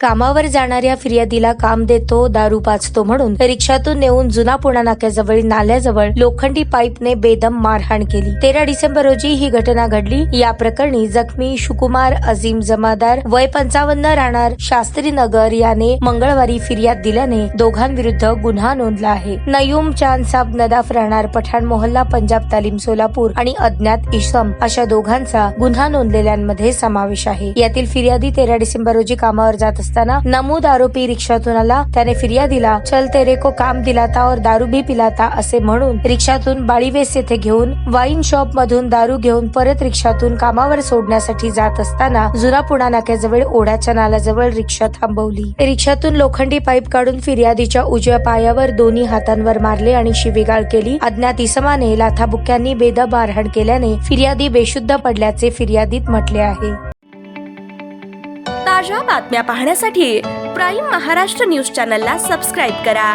कामावर जाणाऱ्या फिर्यादीला काम देतो, दारू पाजतो म्हणून रिक्षातून नेऊन जुना पुणा नाक्याजवळील नाल्याजवळ लोखंडी पाईपने बेदम मारहाण केली। 13 डिसेंबर रोजी ही घटना घडली। या प्रकरणी जखमी शुकुमार अजीम जमादार वय 55 राहणार शास्त्रीनगर याने मंगळवारी फिर्याद दिल्याने दोघांविरुद्ध गुन्हा नोंदला आहे। नयूम चांद साब नदाफ राहणार पठाण मोहल्ला पंजाब तालीम सोलापूर आणि अज्ञात इसम अशा दोघांचा गुन्हा नोंदलेल्यांमध्ये समावेश आहे। यातील फिर्यादी 13 डिसेंबर रोजी कामावर जात असताना नमूद आरोपी रिक्षातून आला। त्याने फिर्यादीला चल तेरे को काम दिलाता और दारू भी पिलाता असे म्हणून रिक्षातून बाळीवेस येथे घेऊन वाईन शॉप मधून दारू घेऊन परत रिक्षातून कामावर सोडण्यासाठी जात असताना जुना पुणा नाक्याजवळ ओढ्याच्या नाल्याजवळ रिक्षा थांबवली। रिक्षातून लोखंडी पाईप काढून फिर्यादीच्या उजव्या पायावर दोन्ही हातांवर मारले आणि शिवीगाळ केली। अज्ञात इसमाने लाथाबुक्क्यांनी बेदम मारहाण केल्याने फिर्यादी बेशुद्ध पडल्याचे फिर्यादीत म्हटले आहे। ताज्या बातम्या पाहण्यासाठी प्राईम महाराष्ट्र न्यूज चॅनलला सबस्क्राईब करा।